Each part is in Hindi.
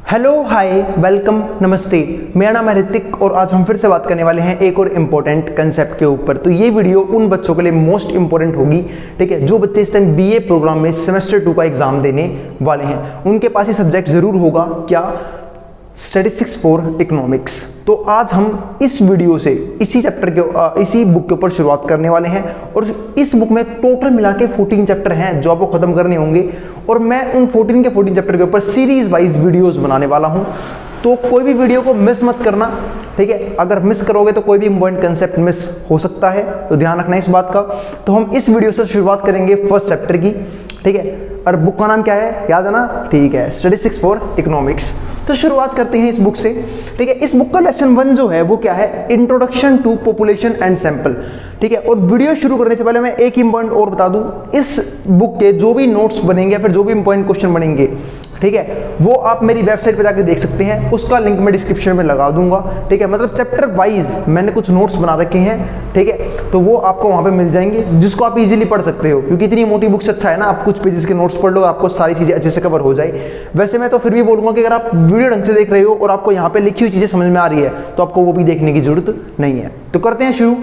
हेलो हाय वेलकम नमस्ते, मेरा नाम है ऋतिक और आज हम फिर से बात करने वाले हैं एक और इम्पोर्टेंट कंसेप्ट के ऊपर। तो ये वीडियो उन बच्चों के लिए मोस्ट इंपॉर्टेंट होगी, ठीक है, जो बच्चे इस टाइम बीए प्रोग्राम में सेमेस्टर 2 का एग्जाम देने वाले हैं। उनके पास ये सब्जेक्ट जरूर होगा, क्या? Statistics for economics. तो आज हम इस वीडियो से इसी चैप्टर के इसी बुक के ऊपर शुरुआत करने वाले हैं और इस बुक में टोटल मिला के 14 चैप्टर हैं जो आपको खत्म करने होंगे और मैं उन 14 के 14 चैप्टर के ऊपर सीरीज वाइज वीडियोस बनाने वाला हूं। तो कोई भी वीडियो को मिस मत करना, ठीक है। अगर मिस करोगे तो कोई भी इंपॉर्टेंट कंसेप्ट मिस हो सकता है, तो ध्यान रखना इस बात का। तो हम इस वीडियो से शुरुआत करेंगे फर्स्ट चैप्टर की, ठीक है। और बुक का नाम क्या है, याद है ना? ठीक है, स्टैटिस्टिक्स फॉर इकोनॉमिक्स। तो शुरुआत करते हैं इस बुक से, ठीक है। इस बुक का लेसन 1 जो है वो क्या है? Introduction to population and sample, ठीक है। और वीडियो शुरू करने से पहले मैं एक इंपॉर्टेंट और बता दूं, इस बुक के जो भी नोट्स बनेंगे या फिर जो भी इंपॉर्टेंट क्वेश्चन बनेंगे, ठीक है, वो आप मेरी वेबसाइट पे जाकर देख सकते हैं, उसका लिंक मैं डिस्क्रिप्शन में लगा दूंगा, ठीक है। मतलब चैप्टर वाइज मैंने कुछ नोट्स बना रखे हैं, ठीक है, तो वो आपको वहां पे मिल जाएंगे जिसको आप इजीली पढ़ सकते हो, क्योंकि इतनी मोटी बुक से अच्छा है ना आप कुछ पेजेस के नोट्स पढ़ लो, आपको सारी चीजें अच्छे से कवर हो जाए। वैसे मैं तो फिर भी बोलूंगा कि अगर आप वीडियो ढंग से देख रहे हो और आपको यहाँ पे लिखी हुई चीजें समझ में आ रही है तो आपको वो भी देखने की जरूरत नहीं है। तो करते हैं शुरू,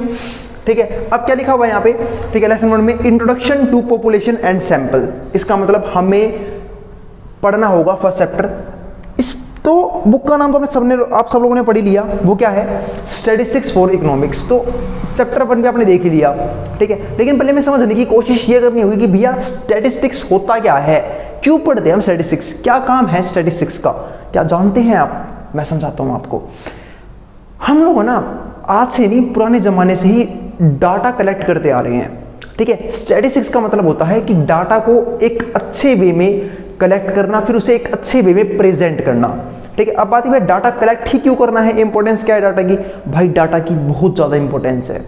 ठीक है। अब क्या लिखा हुआ है यहाँ पे, ठीक है, लेसन 1 में introduction to population and sample. इसका मतलब हमें पढ़ना होगा फर्स्ट चैप्टर। इस तो बुक का नाम तो आप सब लोगों ने पढ़ ही लिया, वो क्या है? Statistics for economics. तो चैप्टर 1 भी आपने देख ही लिया, ठीक है। लेकिन पहले मैं समझने की कोशिश ये करनी होगी कि भैया स्टैटिस्टिक्स होता क्या है, क्यों पढ़ते हैं हम स्टैटिस्टिक्स, क्या काम है स्टैटिस्टिक्स का, क्या जानते हैं आप? मैं समझाता हूं आपको। हम लोग ना आज से नहीं, पुराने जमाने से ही डाटा कलेक्ट करते आ रहे हैं, ठीक है। स्टैटिस्टिक्स का मतलब होता है कि डाटा को एक अच्छे वे में कलेक्ट करना, फिर उसे एक अच्छे वे में प्रेजेंट करना, ठीक है। अब बात है डाटा कलेक्ट ही क्यों करना है, इंपॉर्टेंस क्या है डाटा की? भाई डाटा की बहुत ज़्यादा इंपॉर्टेंस है।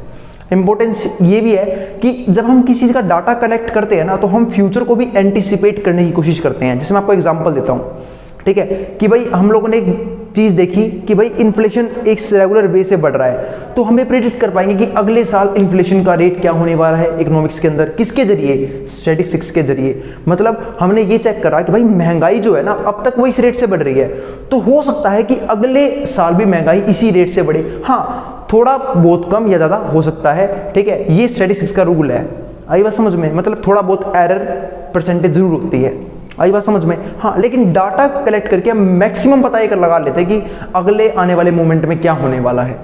इंपॉर्टेंस ये भी है कि जब हम किसी चीज़ का डाटा कलेक्ट करते हैं ना, तो हम फ्यूचर को भी एंटिसिपेट करने की कोशिश करते हैं। जैसे मैं आपको एग्जांपल देता हूँ, ठीक है, कि भाई हम लोगों ने एक चीज़ देखी कि भाई इन्फ्लेशन एक रेगुलर वे से बढ़ रहा है, तो हमें प्रेडिक्ट कर पाएंगे कि अगले साल इन्फ्लेशन का रेट क्या होने वाला है इकोनॉमिक्स के अंदर, किसके जरिए? स्टैटिस्टिक्स के जरिए। मतलब हमने ये चेक करा कि भाई महंगाई जो है ना अब तक वो इस रेट से बढ़ रही है, तो हो सकता है कि अगले साल भी महंगाई इसी रेट से बढ़े। हाँ, थोड़ा बहुत कम या ज़्यादा हो सकता है, ठीक है, ये स्टैटिस्टिक्स का रूल है। आई बात समझ में? मतलब थोड़ा बहुत एरर परसेंटेज जरूर होती है, आई बात समझ में? हाँ, लेकिन डाटा कलेक्ट करके हम मैक्सिमम पता ये कर लगा लेते हैं कि अगले आने वाले मोमेंट में क्या होने वाला है।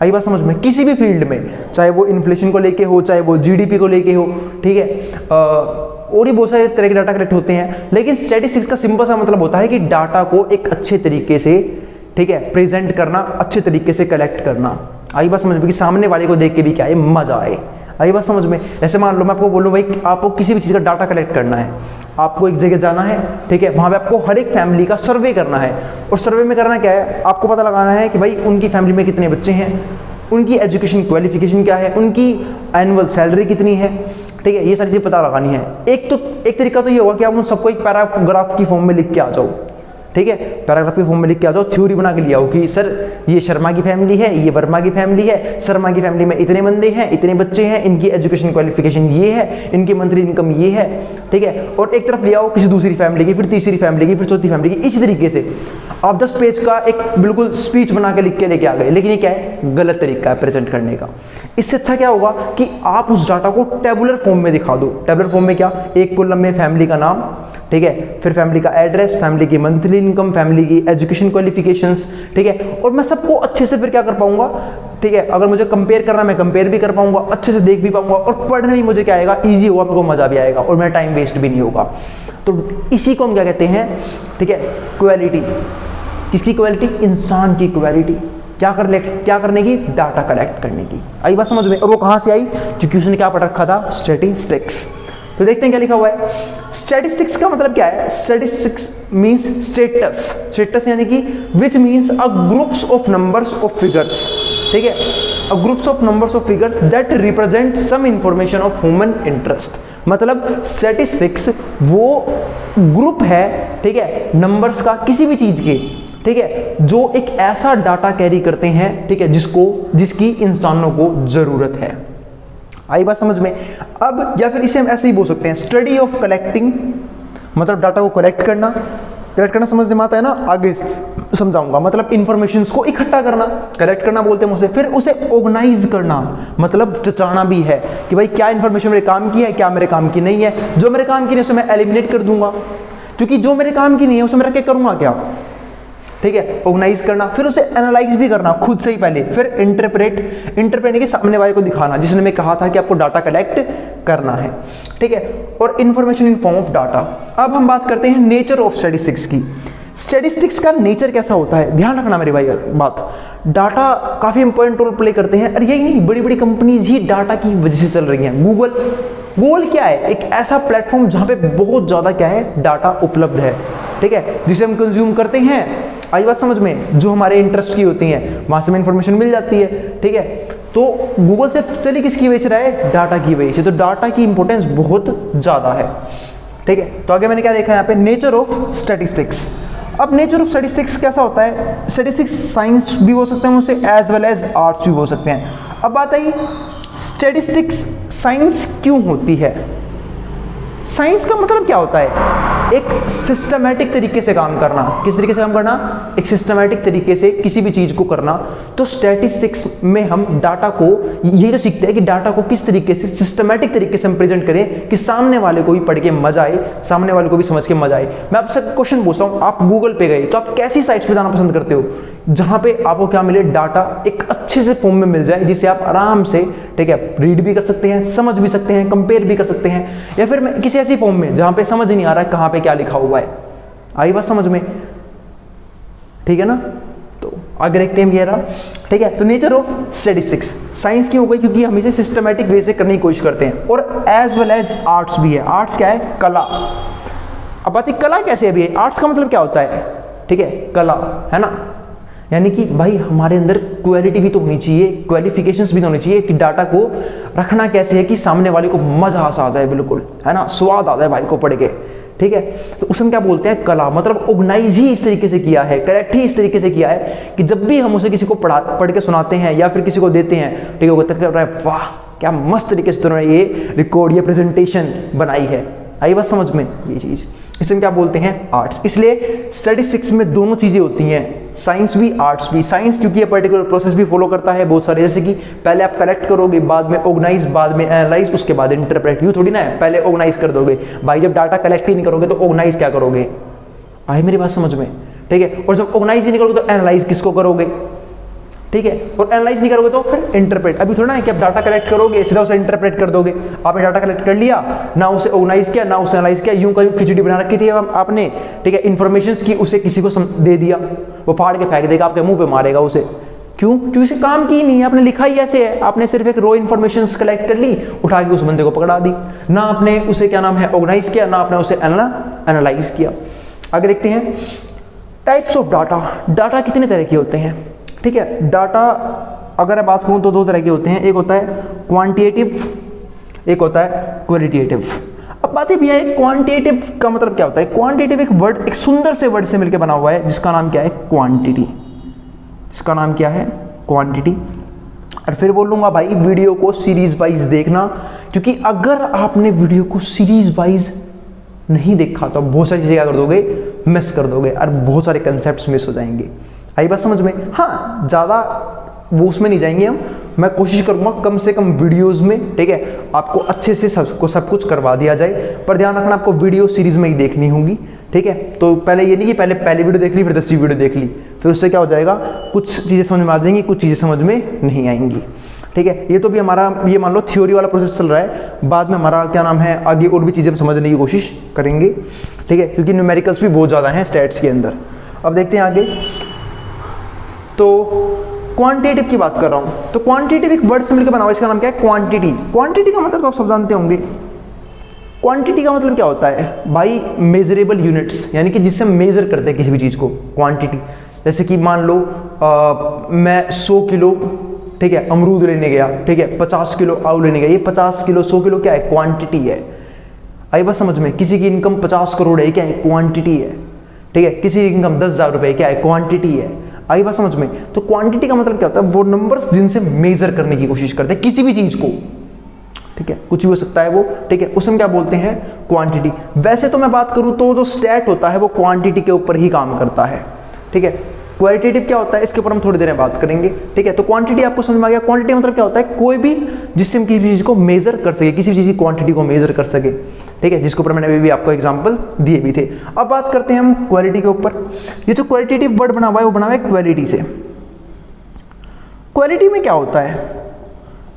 आई बात समझ में? किसी भी फील्ड में, चाहे वो इन्फ्लेशन को लेके हो, चाहे वो जीडीपी को लेके हो, ठीक है, और ही बहुत सारे तरह के डाटा कलेक्ट होते हैं। लेकिन स्टैटिस्टिक्स का सिंपल सा मतलब होता है कि डाटा को एक अच्छे तरीके से, ठीक है, प्रेजेंट करना, अच्छे तरीके से कलेक्ट करना। आई बात समझ में? कि सामने वाले को देख के भी क्या है, मजा आए। आई बात समझ में? ऐसे मान लो मैं आपको बोलूँ भाई आपको किसी भी चीज़ का डाटा कलेक्ट करना है, आपको एक जगह जाना है, ठीक है, वहाँ पे आपको हर एक फैमिली का सर्वे करना है। और सर्वे में करना क्या है? आपको पता लगाना है कि भाई उनकी फैमिली में कितने बच्चे हैं, उनकी एजुकेशन क्वालिफिकेशन क्या है, उनकी एनुअल सैलरी कितनी है, ठीक है, ये सारी चीज़ें पता लगानी है। एक तरीका तो ये होगा कि आप उन सबको एक पैराग्राफ की फॉर्म में लिख के आ जाओ, ठीक है, पैराग्राफ की फॉर्म में लिख के आ जाओ, थ्योरी बना के लिया हो कि सर ये शर्मा की फैमिली है, ये वर्मा की फैमिली है, शर्मा की फैमिली में इतने बंदे हैं, इतने बच्चे हैं, इनकी एजुकेशन क्वालिफिकेशन ये है, इनकी मंथली इनकम ये है, ठीक है। और एक तरफ लिया हो किसी दूसरी फैमिली की, फिर तीसरी फैमिली की, फिर चौथी फैमिली की, इसी तरीके से आप 10 पेज का एक बिल्कुल स्पीच बना के लिख के लेके आ गए। लेकिन ये क्या है? गलत तरीका है प्रेजेंट करने का। इससे अच्छा क्या होगा कि आप उस डाटा को टेबुलर फॉर्म में दिखा दो। टेबुलर फॉर्म में क्या? एक कॉलम में फैमिली का नाम, ठीक है, फिर फैमिली का एड्रेस, फैमिली की मंथली इनकम, फैमिली की एजुकेशन क्वालिफिकेशंस, ठीक है। और मैं सबको अच्छे से फिर क्या कर पाऊंगा, ठीक है, अगर मुझे कंपेयर करना मैं कंपेयर भी कर पाऊंगा, अच्छे से देख भी पाऊंगा, और पढ़ने में मुझे क्या आएगा? ईजी होगा, मेरे को मजा भी आएगा और मेरा टाइम वेस्ट भी नहीं होगा। तो इसी को हम क्या कहते हैं, ठीक है, क्वालिटी। किसकी क्वालिटी? इंसान की क्वालिटी। क्या करने की? डाटा कलेक्ट करने की। आई बात समझ में? और वो कहाँ से आई? क्योंकि उसने क्या पढ़ रखा था? स्टैटिस्टिक्स। तो देखते हैं क्या लिखा हुआ है। स्टैटिस्टिक्स का मतलब क्या है? Statistics means status. स्टेटस यानी कि which means a groups of numbers of figures, ठीक है, a groups of numbers of figures that represent some information of human interest. मतलब स्टैटिस्टिक्स वो ग्रुप है, ठीक है, नंबर्स का किसी भी चीज के, ठीक है, जो एक ऐसा डाटा कैरी करते हैं, ठीक है, जिसकी इंसानों को जरूरत है। आई बात समझ में? अब या फिर इसे हम ऐसे ही बोल सकते हैं, स्टडी ऑफ कलेक्टिंग, मतलब डाटा को कलेक्ट करना, कलेक्ट करना समझ में आता है ना, आगे समझाऊंगा। मतलब इंफॉर्मेशंस को इकट्ठा करना, कलेक्ट करना बोलते हैं उसे, फिर उसे ऑर्गेनाइज करना, मतलब जचाना भी है कि भाई क्या इंफॉर्मेशन मेरे काम की है, क्या मेरे काम की नहीं है। जो मेरे काम की नहीं है उसे मैं एलिमिनेट कर दूंगा, क्योंकि जो मेरे काम की नहीं है उसे मैं रख के करूंगा क्या, ठीक है। ऑर्गेनाइज करना, फिर उसे एनालाइज भी करना खुद से ही पहले, फिर इंटरप्रेट के सामने वाले को दिखाना, जिसने मैं कहा था कि आपको डाटा कलेक्ट करना है, ठीक है। और information in form of data. अब हम बात करते हैं नेचर ऑफ स्टैटिस्टिक्स की। स्टैटिस्टिक्स का नेचर कैसा होता है, ध्यान रखना मेरे भाई बात। डाटा काफी इंपॉर्टेंट रोल प्ले करते हैं, और यही नहीं, बड़ी बड़ी कंपनीज ही डाटा की वजह से चल रही हैं। गूगल क्या है, एक ऐसा प्लेटफॉर्म जहां पे बहुत ज्यादा क्या है, डाटा उपलब्ध है, ठीक है, जिसे हम कंज्यूम करते हैं। आई बात समझ में, जो हमारे इंटरेस्ट की होती हैं वहां से हमें इंफॉर्मेशन मिल जाती है, ठीक है। तो गूगल से चलिए किसकी वजह से रहा है, डाटा की वजह से। तो डाटा की इंपॉर्टेंस बहुत ज्यादा है, ठीक है। तो आगे मैंने क्या देखा यहाँ पे, नेचर ऑफ स्टैटिस्टिक्स। अब नेचर ऑफ स्टैटिस्टिक्स कैसा होता है, स्टैटिस्टिक्स साइंस भी हो सकते हैं उसे, एज वेल एज आर्ट्स भी हो सकते हैं। अब बात आई स्टैटिस्टिक्स साइंस क्यों होती है। साइंस का मतलब क्या होता है, एक सिस्टमैटिक तरीके से काम करना। किस तरीके से काम करना, एक सिस्टमैटिक तरीके से किसी भी चीज को करना। तो स्टैटिस्टिक्स में हम डाटा को यही तो सीखते हैं कि डाटा को किस तरीके से सिस्टमैटिक तरीके से हम प्रेजेंट करें कि सामने वाले को भी पढ़ के मजा आए, सामने वाले को भी समझ के मजा आए। मैं आपसे क्वेश्चन पूछता हूं, आप गूगल पे गए तो आप कैसी साइट्स पे जाना पसंद करते हो, जहां पे आपको क्या मिले, डाटा एक अच्छे से फॉर्म में मिल जाए, जिसे आप आराम से, ठीक है, रीड भी कर सकते हैं, समझ भी सकते हैं, कंपेयर भी कर सकते हैं। या फिर किसी ऐसी फॉर्म में जहां पे समझ ही नहीं आ रहा है कहां पे क्या लिखा हुआ है। आई बात समझ में, ठीक है ना। तो आगे देखते हैं ये रहा, ठीक है। तो नेचर ऑफ स्टैटिस्टिक्स साइंस क्यों हो गई, क्योंकि हम इसे सिस्टमैटिक वे से करने की कोशिश करते हैं। और एज वेल एज आर्ट्स भी है। आर्ट्स क्या है, कला। अब बात कला कैसे है, अभी आर्ट्स का मतलब क्या होता है, ठीक है, कला, है ना। यानी कि भाई हमारे अंदर क्वालिटी भी तो होनी चाहिए, क्वालिफिकेशंस भी तो होनी चाहिए कि डाटा को रखना कैसे है कि सामने वाले को मजा आ जाए, बिल्कुल, है ना, स्वाद आ जाए भाई को पढ़ के, ठीक है। तो उसे हम क्या बोलते हैं, कला। मतलब ऑर्गेनाइज ही इस तरीके से किया है, करेक्ट ही इस तरीके से किया है कि जब भी हम उसे किसी को पढ़ के सुनाते हैं या फिर किसी को देते हैं, ठीक है, वो कहता है वाह क्या मस्त तरीके से तुमने ये रिकॉर्ड, ये प्रेजेंटेशन बनाई है। आई बात समझ में, ये चीज इसे हम क्या बोलते हैं, आर्ट्स। इसलिए स्टैटिस्टिक्स में दोनों चीजें होती हैं, साइंस भी आर्ट्स भी। साइंस क्योंकि ये पर्टिकुलर प्रोसेस भी फॉलो करता है बहुत सारे, जैसे कि पहले आप कलेक्ट करोगे, बाद में ऑर्गेनाइज, बाद में एनालाइज, उसके बाद इंटरप्रेट। यूं थोड़ी ना है पहले ऑर्गेनाइज कर दोगे भाई, जब डाटा कलेक्ट ही नहीं करोगे तो ऑर्गेनाइज क्या करोगे। आई मेरी बात समझ में, ठीक है। और जब ऑर्गेनाइज ही नहीं करोगे तो एनालाइज किसको करोगे, ठीक है। और एनालाइज नहीं करोगे तो फिर इंटरप्रेट। अभी थोड़ा ना है कि आप डाटा कलेक्ट करोगे सीधा उसे इंटरप्रेट कर दोगे। आपने डाटा कलेक्ट कर लिया, ना उसे ऑर्गेनाइज किया ना उसे एनालाइज किया, यूं का यूं खिचड़ी बना रखी थी आपने, ठीक है, इन्फॉर्मेशंस की, उसे किसी को दे दिया, वो फाड़ के फेंक देगा, आपके मुंह पे मारेगा उसे। क्यों, क्योंकि उसे काम की नहीं है, आपने लिखा ही ऐसे है, आपने सिर्फ एक रो इन्फॉर्मेशंस कलेक्ट कर ली, उठा के उस बंदे को पकड़ा दी, ना आपने उसे क्या नाम है ऑर्गेनाइज किया, ना आपने उसे एनालाइज किया। आगे देखते हैं टाइप्स ऑफ डाटा। डाटा कितने तरह के होते हैं, ठीक है। डाटा अगर मैं बात करूं तो दो तरह के होते हैं, एक होता है क्वांटिटेटिव, एक होता है क्वालिटेटिव। अब बात ये है क्वांटिटेटिव का मतलब क्या होता है। क्वांटिटेटिव एक वर्ड, एक सुंदर से वर्ड से मिलकर बना हुआ है जिसका नाम क्या है, क्वांटिटी। जिसका नाम क्या है, क्वांटिटी। और फिर बोलूंगा भाई वीडियो को सीरीज वाइज देखना, क्योंकि अगर आपने वीडियो को सीरीज वाइज नहीं देखा तो बहुत सारी चीजें क्या कर दोगे, मिस कर दोगे, और बहुत सारे कंसेप्ट मिस हो जाएंगे। आई बात समझ में। हाँ, ज़्यादा वो उसमें नहीं जाएंगे हम, मैं कोशिश करूंगा कम से कम वीडियोस में, ठीक है, आपको अच्छे से सब कुछ करवा दिया जाए। पर ध्यान रखना आपको वीडियो सीरीज में ही देखनी होगी, ठीक है। तो पहले ये नहीं कि पहले वीडियो देख ली फिर 10वीं वीडियो देख ली, फिर उससे क्या हो जाएगा, कुछ चीज़ें समझ में आ जाएंगी, कुछ चीज़ें समझ में नहीं आएंगी, ठीक है। ये तो भी हमारा ये मान लो थ्योरी वाला प्रोसेस चल रहा है, बाद में हमारा क्या नाम है आगे और भी चीज़ें हम समझने की कोशिश करेंगे, ठीक है, क्योंकि न्यूमेरिकल्स भी बहुत ज़्यादा हैं स्टैट्स के अंदर। अब देखते हैं आगे। तो क्वांटिटेटिव की बात कर रहा हूं, तो क्वांटिटेटिव एक वर्ड से मिलकर बना हुआ है, इसका नाम क्या है, क्वांटिटी। क्वांटिटी का मतलब तो आप सब जानते होंगे। क्वांटिटी का मतलब क्या होता है भाई, मेजरेबल यूनिट्स, यानी कि जिससे हम मेजर करते हैं किसी भी चीज़ को, क्वांटिटी। जैसे कि मान लो मैं 100 किलो, ठीक है, अमरूद लेने गया, ठीक है, 50 किलो आलू लेने गया, ये 50 किलो 100 किलो क्या है, क्वांटिटी है। आई बात समझ में। किसी की इनकम 50 करोड़ है, क्या है, क्वांटिटी है, ठीक है। किसी की इनकम 10,000 रुपये, क्या है, क्वांटिटी है। आई बात समझ में। तो क्वांटिटी का मतलब क्या होता है, वो नंबर्स जिनसे मेजर करने की कोशिश करते हैं किसी भी चीज को, ठीक ठीक है, कुछ भी हो सकता है वो, ठीक है, उसे हम क्या बोलते हैं, क्वांटिटी। वैसे तो मैं बात करूं तो जो स्टैट होता है वो क्वांटिटी के ऊपर ही काम करता है, ठीक है। क्वालिटेटिव क्या होता है इसके ऊपर हम थोड़ी देर में बात करेंगे, ठीक है। तो क्वांटिटी आपको समझ में आ गया। क्वांटिटी मतलब क्या होता है, कोई भी जिससे हम किसी भी चीज को मेजर कर सके, किसी भी चीज की क्वांटिटी को मेजर कर सके, ठीक है, जिसके ऊपर मैंने अभी भी आपको एग्जांपल दिए भी थे। अब बात करते हैं हम क्वालिटी के ऊपर। ये जो क्वालिटेटिव वर्ड बना हुआ है वो बना हुआ है क्वालिटी से। क्वालिटी में क्या होता है,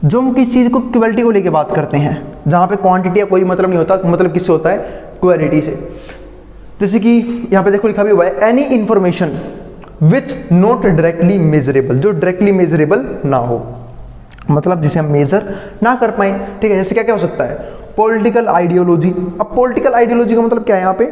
जो हम किस चीज को क्वालिटी को लेके बात करते हैं, जहां पे क्वांटिटी का कोई मतलब नहीं होता, मतलब किससे होता है, क्वालिटी से। जैसे कि यहाँ पे देखो लिखा भी हुआ है, any information which not directly measurable, जो डायरेक्टली मेजरेबल ना हो, मतलब जिसे हम मेजर ना कर पाए, ठीक है। जैसे क्या क्या हो सकता है, पॉलिटिकल आइडियोलॉजी। अब पॉलिटिकल आइडियोलॉजी का मतलब क्या है यहाँ पे,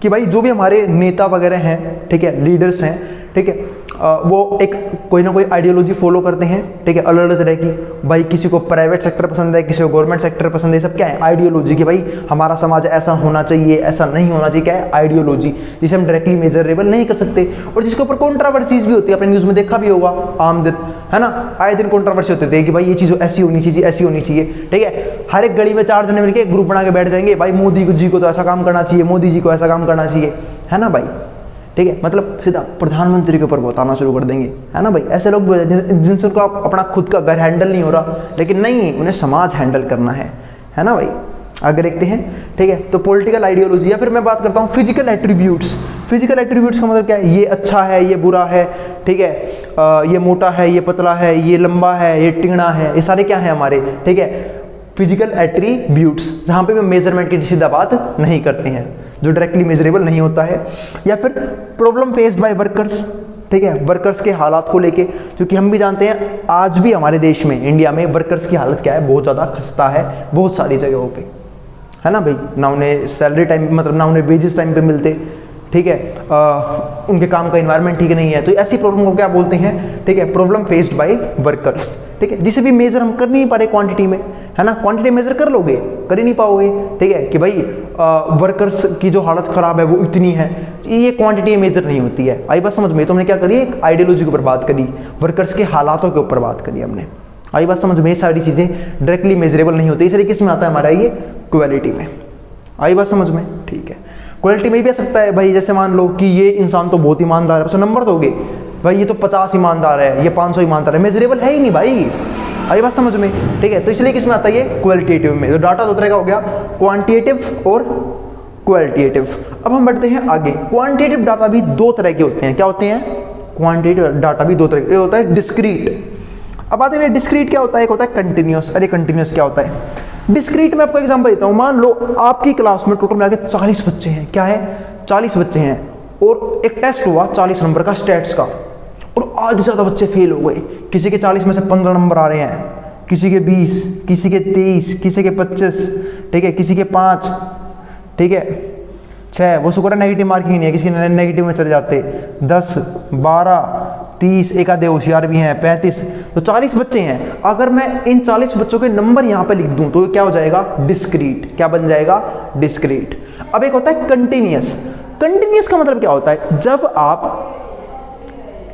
कि भाई जो भी हमारे नेता वगैरह हैं, ठीक है, लीडर्स हैं, ठीक है, वो एक कोई ना कोई आइडियोलॉजी फॉलो करते हैं, ठीक है, अलग अलग तरह की। भाई किसी को प्राइवेट सेक्टर पसंद है, किसी को गवर्नमेंट सेक्टर पसंद है, सब क्या है, आइडियोलॉजी। कि भाई हमारा समाज ऐसा होना चाहिए, ऐसा नहीं होना चाहिए, क्या है, आइडियोलॉजी, जिसे हम डायरेक्टली मेजरेबल नहीं कर सकते, और जिसके ऊपर कॉन्ट्रावर्सीज भी होती है। आपने न्यूज़ में देखा भी होगा, आम दिन, है ना, आए दिन कॉन्ट्रावर्सी होते थे कि भाई ये चीज़ ऐसी होनी चाहिए, ऐसी होनी चाहिए, ठीक है। हर एक गली में 4 जने मिलकर ग्रुप बना के बैठ जाएंगे, भाई मोदी जी को तो ऐसा काम करना चाहिए, मोदी जी को ऐसा काम करना चाहिए, है ना भाई, ठीक है। मतलब सीधा प्रधानमंत्री के ऊपर बताना शुरू कर देंगे, है ना भाई। ऐसे लोग जिनसे उनको अपना खुद का घर हैंडल नहीं हो रहा, लेकिन नहीं, उन्हें समाज हैंडल करना है ना भाई। आगे देखते हैं, ठीक है। तो पॉलिटिकल आइडियोलॉजी, या फिर मैं बात करता हूँ फिजिकल एट्रीब्यूट्स। फिजिकल एट्रीब्यूट्स का मतलब क्या है, ये अच्छा है, ये बुरा है, ठीक है, ये मोटा है, ये पतला है, ये लंबा है, ये टिंगड़ा है, ये सारे क्या है हमारे, ठीक है, फिजिकल एट्रीब्यूट्स, जहाँ पे भी मेजरमेंट की सीधा बात नहीं करते हैं, जो डायरेक्टली मेजरेबल नहीं होता है। या फिर प्रॉब्लम फेस्ड बाय वर्कर्स, ठीक है, वर्कर्स के हालात को लेके, क्योंकि हम भी जानते हैं आज भी हमारे देश में, इंडिया में वर्कर्स की हालत क्या है, बहुत ज़्यादा खस्ता है बहुत सारी जगहों पे, है ना भाई। ना उन्हें सैलरी टाइम, मतलब ना उन्हें वेजेस टाइम पे मिलते, ठीक है, उनके काम का इन्वायरमेंट ठीक नहीं है। तो ऐसी प्रॉब्लम को क्या बोलते हैं, ठीक है, प्रॉब्लम फेस्ड बाय वर्कर्स, ठीक है, जिसे भी मेजर हम कर नहीं पा रहे क्वांटिटी में, है ना। क्वांटिटी मेजर कर लोगे, कर ही नहीं पाओगे, ठीक है, कि भाई वर्कर्स की जो हालत खराब है वो इतनी है, ये क्वांटिटी मेजर नहीं होती है। आई बात समझ में। तो हमने क्या करी, एक आइडियोलॉजी के ऊपर बात करी, वर्कर्स के हालातों के ऊपर बात करी हमने। आई बात समझ में। ये सारी चीज़ें डायरेक्टली मेजरेबल नहीं होती, इसलिए किस में आता है हमारा, ये क्वालिटी में। आई बात समझ में, ठीक है। क्वालिटी में भी आ सकता है भाई, जैसे मान लो कि ये इंसान तो बहुत ईमानदार है, उसको नंबर दोगे, भाई ये तो 50 ईमानदार है, ये 500 ईमानदार है, मेजरेबल है ही नहीं भाई। आई बात समझ में, ठीक है। तो इसलिए किस में आता है, ये क्वालिटेटिव में। तो डाटा दो तरह का हो गया, क्वांटिटेटिव और क्वालिटेटिव। अब हम बढ़ते हैं आगे। क्वांटिटेटिव डाटा भी दो तरह के होते हैं। क्या होते हैं, क्वांटिटेटिव डाटा भी दो तरह के, एक होता है डिस्क्रीट। अब आते हैं डिस्क्रीट क्या होता है, एक होता है कंटिन्यूस। अरे कंटिन्यूस क्या होता है, डिस्क्रीट में आपको एग्जांपल देता हूं। मान लो आपकी क्लास में टोटल मिला के 40 बच्चे हैं, क्या है, 40 बच्चे हैं, और एक टेस्ट हुआ 40 नंबर का स्टैट्स का, और आधे ज़्यादा बच्चे फेल हो गए। किसी के 40 में से 15 नंबर आ रहे हैं, किसी के 20, किसी के 23, किसी के 25, ठीक है, किसी के 5, ठीक है, 6। वो शुक्र है नेगेटिव मार्किंग नहीं है, किसी के नेगेटिव में चले जाते, 10, 12, 30, एक आधे होशियार भी हैं, 35। तो 40 बच्चे हैं। अगर मैं इन 40 बच्चों के नंबर यहाँ पे लिख दूं तो क्या हो जाएगा, डिस्क्रीट। क्या बन जाएगा, डिस्क्रीट। अब एक होता है कंटिन्यूअस। कंटिन्यूअस का मतलब क्या होता है, जब आप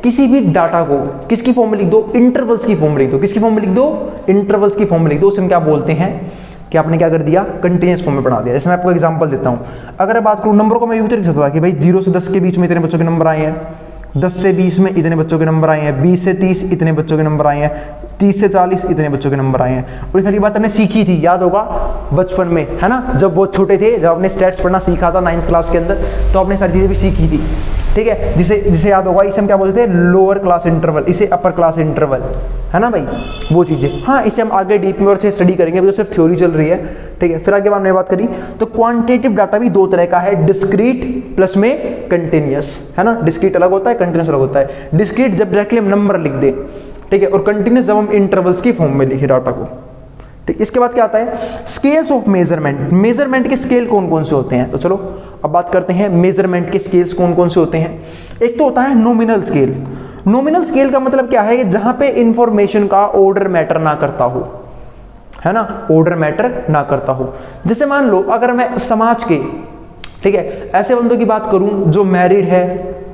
किसी भी डाटा को किसकी फॉर्म में लिख दो, इंटरवल्स की फॉर्म में लिख दो। किसकी फॉर्म में लिख दो, इंटरवल्स की फॉर्म में लिख दो। उसे हम क्या बोलते हैं, कि आपने क्या कर दिया, कंटिन्यूअस फॉर्म में बना दिया। जैसे मैं आपको एग्जांपल देता हूं, अगर मैं बात करूं नंबर को, मैं यूं लिख सकता था कि भाई 0 से 10 के बीच में इतने बच्चों के नंबर आए हैं, 10 से 20 में इतने बच्चों के नंबर आए हैं, 20 से 30 इतने बच्चों के नंबर आए हैं, 30 से 40 इतने बच्चों के नंबर आए हैं। और ये सारी बात हमने सीखी थी, याद होगा बचपन में, है ना, जब बहुत छोटे थे, जब आपने स्टैट्स पढ़ना सीखा था 9th क्लास के अंदर, तो आपने सारी चीज़ें भी सीखी थी, ठीक है। जिसे याद होगा, इसे हम क्या बोलते हैं, लोअर क्लास इंटरवल, इसे अपर क्लास इंटरवल, है ना भाई, वो चीज़ें। हाँ, इसे हम आगे डीप में और से स्टडी करेंगे, अभी तो सिर्फ थ्योरी चल रही है, ठीक है। फिर आगे हमने बात करी, तो क्वांटिटेटिव डाटा भी दो तरह का है, डिस्क्रीट प्लस में कंटिन्यूअस, है ना। डिस्क्रीट अलग होता है, कंटिन्यूअस अलग होता है। डिस्क्रीट जब डायरेक्टली हम नंबर लिख दे, ठीक है, और कंटिन्यूअस जब हम इंटरवल्स की फॉर्म में लिखे डाटा को, ठीक। इसके बाद क्या आता है, स्केल्स ऑफ मेजरमेंट। मेजरमेंट के स्केल कौन कौन से होते हैं, तो चलो अब बात करते हैं मेजरमेंट के स्केल्स कौन कौन से होते हैं। एक तो होता है नॉमिनल स्केल। नॉमिनल स्केल का मतलब क्या है, जहां पे इंफॉर्मेशन का ऑर्डर मैटर ना करता हो, है ना, ऑर्डर मैटर ना करता हो। जैसे मान लो अगर मैं समाज के, ठीक है, ऐसे बंदों की बात करूं जो मैरिड है,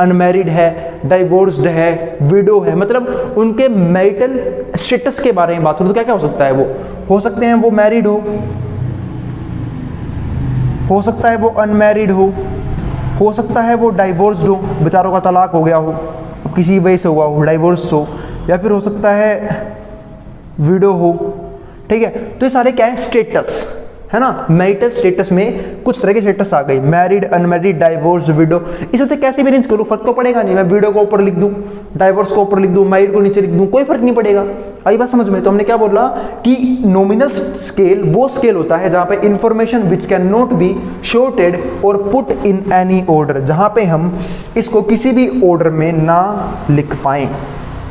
अनमैरिड है, डाइवोर्स्ड है, विडो है, मतलब उनके मैरिटल स्टेटस के बारे में बात करूँ तो क्या क्या हो सकता है? वो हो सकते हैं वो मैरिड हो सकता है वो अनमैरिड हो सकता है वो डाइवोर्स्ड हो, बेचारों का तलाक हो गया हो, किसी वजह से हुआ हो, डाइवोर्स हो, या फिर हो सकता है विडो हो। ठीक है, तो ये सारे क्या है? स्टेटस है ना। मैरिटल स्टेटस में कुछ तरह के स्टेटस आ गए, मैरिड, अनमैरिड, डाइवोर्स, विडो। इसमें से कैसे भी अरेंज करूँ फर्क तो पड़ेगा नहीं। मैं विडो को ऊपर लिख दूं, डाइवोर्स को ऊपर लिख दूं, मैरिड को नीचे लिख दूं, कोई फर्क नहीं पड़ेगा। आई बात समझ में? तो हमने क्या बोला कि नॉमिनल स्केल वो स्केल होता है जहां पे information which can not be shorted और पुट इन एनी ऑर्डर, जहां पे हम इसको किसी भी ऑर्डर में ना लिख पाए,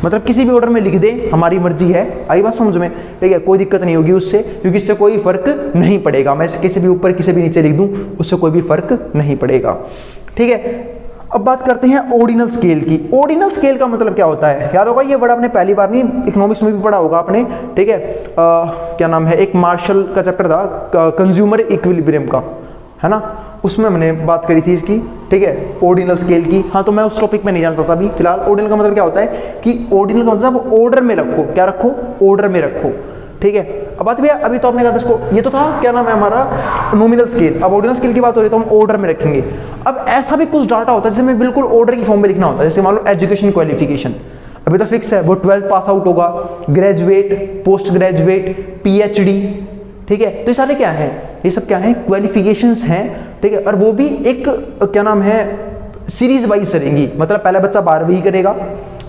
मतलब किसी भी ऑर्डर में लिख दे, हमारी मर्जी है। आई बात समझ में? ठीक है, कोई दिक्कत नहीं होगी उससे, क्योंकि इससे कोई फर्क नहीं पड़ेगा। मैं किसी भी ऊपर किसी भी नीचे लिख दूं, उससे कोई भी फर्क नहीं पड़ेगा। ठीक है, अब बात करते हैं ऑर्डिनल स्केल की। ऑर्डिनल स्केल का मतलब क्या होता है? याद होगा ये वर्ड आपने पहली बार नहीं, इकोनॉमिक्स में भी पढ़ा होगा आपने। ठीक है, क्या नाम है, एक मार्शल का चैप्टर था कंज्यूमर इक्विलिब्रियम का, है ना, उसमें हमने बात करी थी इसकी। ठीक है, ऑर्डिनल स्केल की। हाँ, तो मैं उस टॉपिक में नहीं जानता था अभी फिलहाल। ऑर्डिनल का मतलब क्या होता है कि ऑर्डिनल का मतलब ऑर्डर में रखो। क्या रखो? ऑर्डर में रखो। ठीक है, अब बात भैया अभी तो आपने कहा इसको, ये तो था क्या नाम है हमारा नॉमिनल स्केल। अब ऑर्डिनल स्केल की बात हो रही है तो हम ऑर्डर में रखेंगे। अब ऐसा भी कुछ डाटा होता है जिसमें बिल्कुल ऑर्डर की फॉर्म में लिखना होता है। जैसे मान लो एजुकेशन क्वालिफिकेशन, अभी तो फिक्स है, वो 12th पास आउट होगा, ग्रेजुएट, पोस्ट ग्रेजुएट, पीएचडी। ठीक है, तो ये सारे क्या है? ये सब क्या है? क्वालिफिकेशंस हैं। ठीक है, और वो भी एक क्या नाम है सीरीज वाइज चलेंगी। मतलब पहला बच्चा 12वीं करेगा,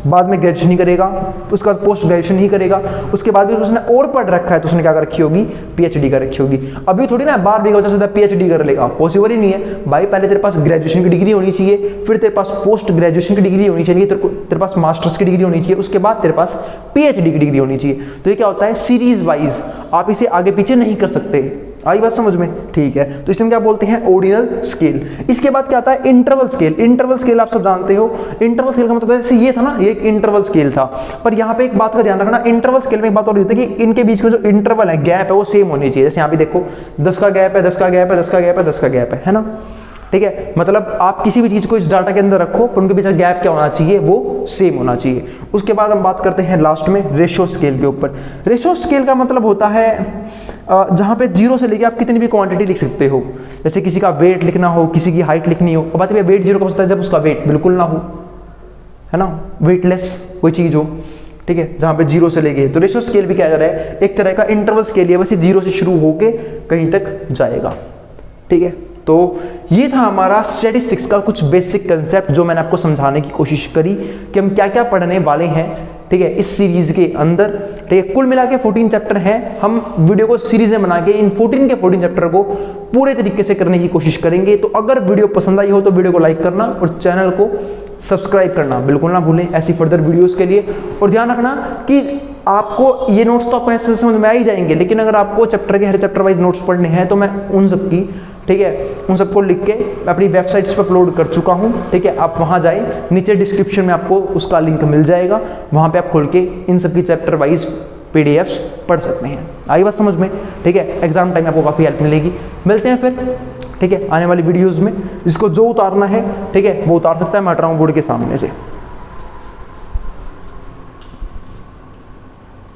बाद में ग्रेजुएशन ही करेगा, उसके बाद पोस्ट ग्रेजुएशन ही करेगा, उसके बाद भी उसने और पढ़ रखा है तो उसने क्या कर रखी होगी? पीएचडी कर रखी होगी। अभी थोड़ी ना 12वीं का बच्चा सीधा पीएचडी कर लेगा, पॉसिबल ही नहीं है भाई। पहले तेरे पास ग्रेजुएशन की डिग्री होनी चाहिए, फिर तेरे पास पोस्ट ग्रेजुएशन की डिग्री होनी चाहिए, तेरे पास मास्टर्स की डिग्री होनी चाहिए, उसके बाद तेरे पास पीएचडी की डिग्री होनी चाहिए। तो ये क्या होता है? सीरीज वाइज, आप इसे आगे पीछे नहीं कर सकते। आई बात समझ में? ठीक है, तो इसमें क्या बोलते हैं? Ordinal scale. इसके बाद क्या आता है? Interval scale. इंटरवल स्केल आप सब जानते हो। इंटरवल स्केल का मतलब जैसे ये था ना, ये एक इंटरवल स्केल था, पर यहाँ पे एक बात का ध्यान रखना, इंटरवल स्केल में एक बात और होती है कि इनके बीच में जो इंटरवल है, गैप है, वो सेम होनी चाहिए। जैसे यहाँ पे देखो 10 का गैप है, 10 का गैप है, 10 का गैप है, 10 का गैप है ना। ठीक है, मतलब आप किसी भी चीज को इस डाटा के अंदर रखो पर उनके बीच गैप क्या होना चाहिए? वो सेम होना चाहिए। उसके बाद हम बात करते हैं लास्ट में रेशियो स्केल के ऊपर। रेशियो स्केल का मतलब होता है जहां पे 0 से लेके आप कितनी भी क्वांटिटी लिख सकते हो। जैसे किसी का वेट लिखना हो, किसी की हाइट लिखनी हो। अब बात है वेट 0 का मतलब जब उसका वेट बिल्कुल ना हो, है ना, वेटलेस कोई चीज हो। ठीक है, जहां पे 0 से लेके, तो रेशियो स्केल भी क्या जा रहा है? एक तरह का इंटरवल स्केल है, बस ये 0 से शुरू होके कहीं तक जाएगा। ठीक है, तो ये था हमारा स्टैटिस्टिक्स का कुछ बेसिक कंसेप्ट जो मैंने आपको समझाने की कोशिश करी कि हम क्या क्या पढ़ने वाले हैं। ठीक है, इस सीरीज के अंदर। ठीक है, कुल मिला के 14 चैप्टर हैं। हम वीडियो को सीरीज में बना के इन 14 के 14 चैप्टर को पूरे तरीके से करने की कोशिश करेंगे। तो अगर वीडियो पसंद आई हो तो वीडियो को लाइक करना और चैनल को सब्सक्राइब करना बिल्कुल ना भूलें ऐसी फर्दर वीडियोस के लिए। और ध्यान रखना कि आपको ये नोट्स तो आपको ऐसे समझ में आ ही जाएंगे, लेकिन अगर आपको चैप्टर के हर चैप्टर वाइज नोट्स पढ़ने हैं तो मैं उन सब की, ठीक है, उन सबको लिख के अपनी वेबसाइट्स पर अपलोड कर चुका हूँ। ठीक है, आप वहाँ जाए, नीचे डिस्क्रिप्शन में आपको उसका लिंक मिल जाएगा, वहाँ पे आप खोल के इन सब की चैप्टर वाइज PDFs पढ़ सकते हैं। आई बात समझ में? ठीक है, एग्जाम टाइम आपको काफ़ी हेल्प मिलेगी। मिलते हैं फिर, ठीक है, आने वाली वीडियोज़ में। जिसको जो उतारना है, ठीक है, वो उतार सकता है। मैं हट रहा हूँ बोर्ड के सामने से।